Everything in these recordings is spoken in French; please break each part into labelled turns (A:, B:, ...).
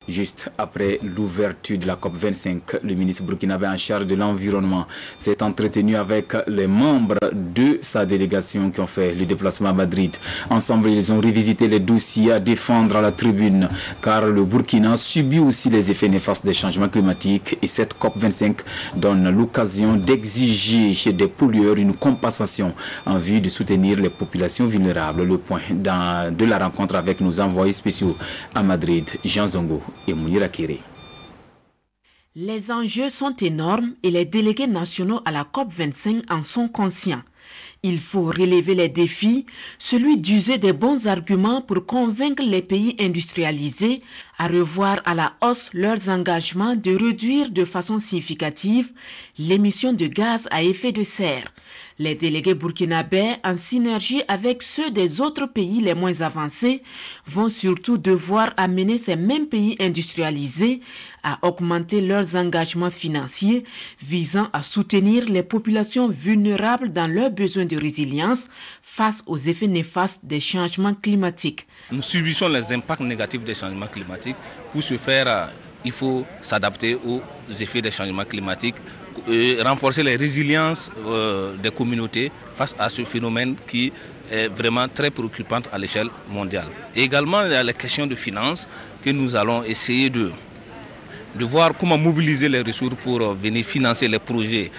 A: Juste après l'ouverture de la COP25, le ministre burkinabé en charge de l'environnement s'est entretenu avec les membres de sa délégation qui ont fait le déplacement à Madrid. Ensemble, ils ont revisité les dossiers à défendre à la tribune, car le Burkina subit aussi les effets néfastes des changements climatiques et cette COP25 donne l'occasion d'exiger des pollueurs une compensation en vue de soutenir les populations vulnérables. Le point de la rencontre avec nos envoyés spéciaux à Madrid, Jean Zongo et Mounira Kéré.
B: Les enjeux sont énormes et les délégués nationaux à la COP25 en sont conscients. Il faut relever les défis, celui d'user des bons arguments pour convaincre les pays industrialisés à revoir à la hausse leurs engagements de réduire de façon significative l'émission de gaz à effet de serre. Les délégués burkinabés, en synergie avec ceux des autres pays les moins avancés, vont surtout devoir amener ces mêmes pays industrialisés à augmenter leurs engagements financiers visant à soutenir les populations vulnérables dans leurs besoins de résilience face aux effets néfastes des changements climatiques.
C: Nous subissons les impacts négatifs des changements climatiques. Pour ce faire, il faut s'adapter aux effets des changements climatiques, renforcer les résiliences des communautés face à ce phénomène qui est vraiment très préoccupant à l'échelle mondiale. Et également, il y a les questions de finances que nous allons essayer de voir comment mobiliser les ressources pour venir financer les projets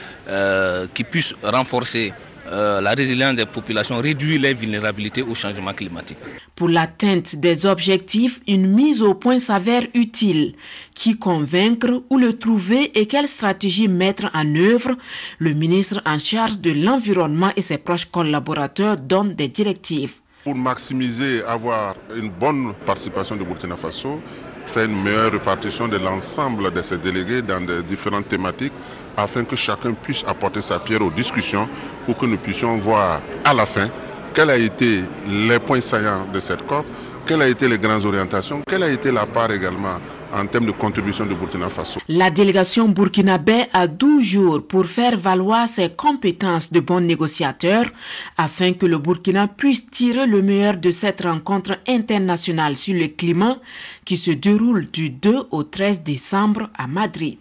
C: qui puissent renforcer la résilience des populations, réduire les vulnérabilités au changement climatique.
B: Pour l'atteinte des objectifs, une mise au point s'avère utile. Qui convaincre, où le trouver et quelle stratégie mettre en œuvre? Le ministre en charge de l'environnement et ses proches collaborateurs donnent des directives.
D: Pour maximiser, avoir une bonne participation de Burkina Faso, faire une meilleure répartition de l'ensemble de ces délégués dans des différentes thématiques afin que chacun puisse apporter sa pierre aux discussions pour que nous puissions voir à la fin quels ont été les points saillants de cette COP, quelles ont été les grandes orientations, quelle a été la part également en termes de contribution de Burkina Faso.
B: La délégation burkinabé a 12 jours pour faire valoir ses compétences de bon négociateur afin que le Burkina puisse tirer le meilleur de cette rencontre internationale sur le climat qui se déroule du 2 au 13 décembre à Madrid.